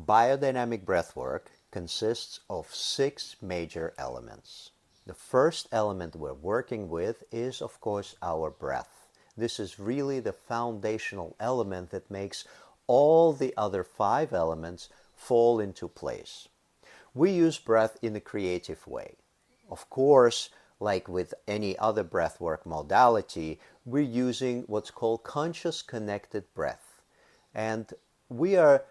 Biodynamic breathwork consists of 6 major elements. The first element we're working with is, of course, our breath. This is really the foundational element that makes all the other 5 elements fall into place. We use breath in a creative way. Of course, like with any other breathwork modality, we're using what's called conscious connected breath. And we are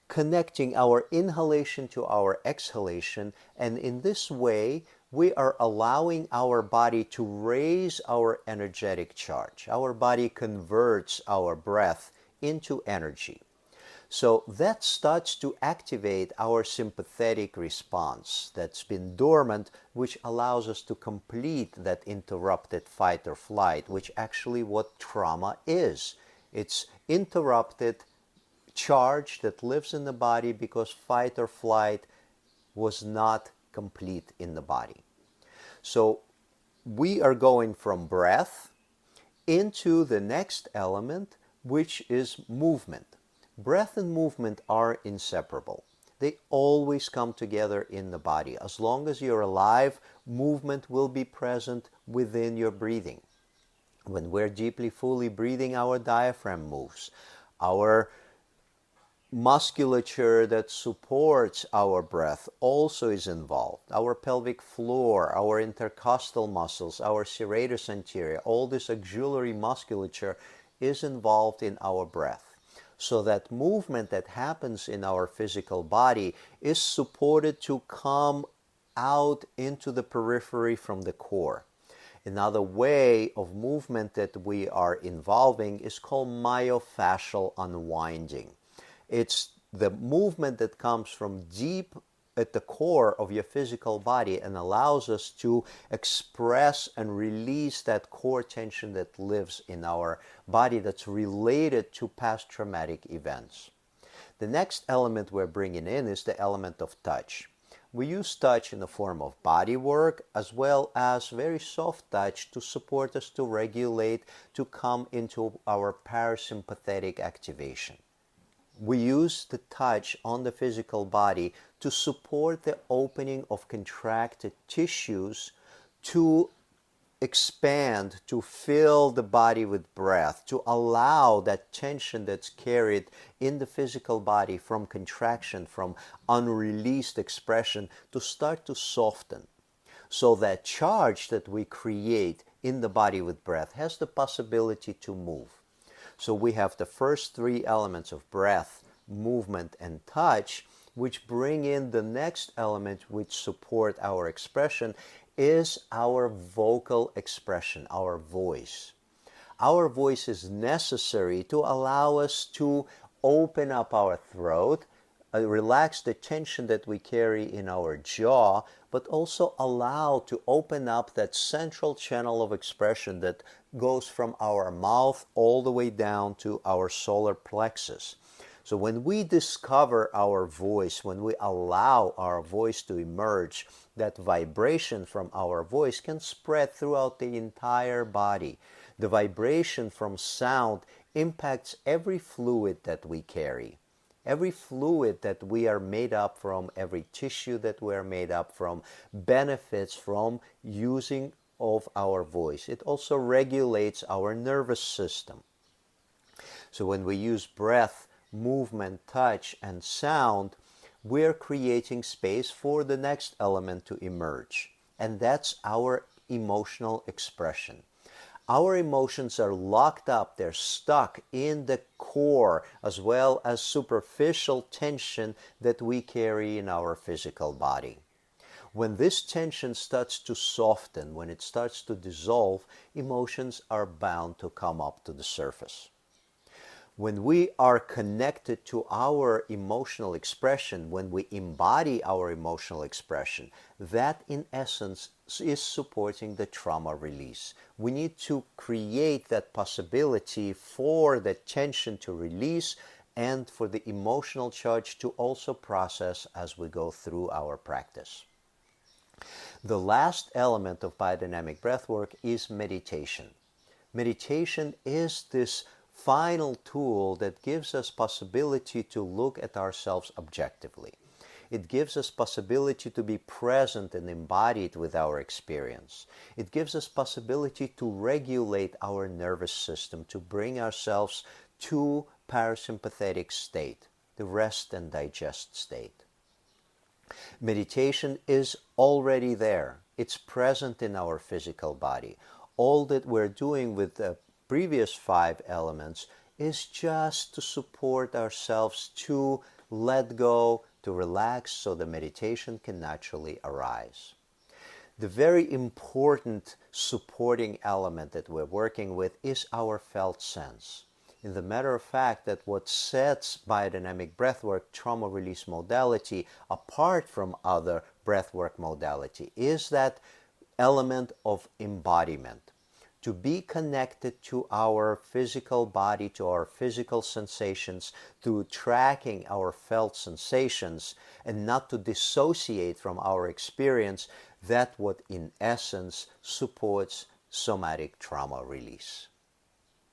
connecting our inhalation to our exhalation, and in this way we are allowing our body to raise our energetic charge. Our body converts our breath into energy. So that starts to activate our sympathetic response that's been dormant, which allows us to complete that interrupted fight or flight, which actually what trauma is. It's interrupted charge that lives in the body because fight or flight was not complete in the body. So we are going from breath into the next element, which is movement. Breath and movement are inseparable. They always come together in the body. As long as you're alive, movement will be present within your breathing. When we're deeply, fully breathing, our diaphragm moves. Our musculature that supports our breath also is involved. Our pelvic floor, our intercostal muscles, our serratus anterior, all this auxiliary musculature is involved in our breath. So that movement that happens in our physical body is supported to come out into the periphery from the core. Another way of movement that we are involving is called myofascial unwinding. It's the movement that comes from deep at the core of your physical body and allows us to express and release that core tension that lives in our body that's related to past traumatic events. The next element we're bringing in is the element of touch. We use touch in the form of body work as well as very soft touch to support us to regulate, to come into our parasympathetic activation. We use the touch on the physical body to support the opening of contracted tissues to expand, to fill the body with breath, to allow that tension that's carried in the physical body from contraction, from unreleased expression, to start to soften. So that charge that we create in the body with breath has the possibility to move. So we have the first 3 elements of breath, movement, and touch, which bring in the next element which support our expression is our vocal expression, our voice. Our voice is necessary to allow us to open up our throat, relax the tension that we carry in our jaw, but also allow to open up that central channel of expression that goes from our mouth all the way down to our solar plexus. So when we discover our voice, when we allow our voice to emerge, that vibration from our voice can spread throughout the entire body. The vibration from sound impacts every fluid that we carry. Every fluid that we are made up from, every tissue that we are made up from, benefits from using of our voice. It also regulates our nervous system. So when we use breath, movement, touch, and sound, we're creating space for the next element to emerge. And that's our emotional expression. Our emotions are locked up, they're stuck in the core, as well as superficial tension that we carry in our physical body. When this tension starts to soften, when it starts to dissolve, emotions are bound to come up to the surface. When we are connected to our emotional expression, when we embody our emotional expression, that in essence is supporting the trauma release. We need to create that possibility for the tension to release and for the emotional charge to also process as we go through our practice. The last element of biodynamic breathwork is meditation. Meditation is this final tool that gives us possibility to look at ourselves objectively. It gives us possibility to be present and embodied with our experience. It gives us possibility to regulate our nervous system, to bring ourselves to parasympathetic state, the rest and digest state. Meditation is already there. It's present in our physical body. All that we're doing with the previous 5 elements is just to support ourselves to let go, to relax, so the meditation can naturally arise. The very important supporting element that we're working with is our felt sense. In the matter of fact, that what sets biodynamic breathwork trauma release modality apart from other breathwork modality is that element of embodiment. To be connected to our physical body, to our physical sensations, through tracking our felt sensations, and not to dissociate from our experience, that what in essence supports somatic trauma release.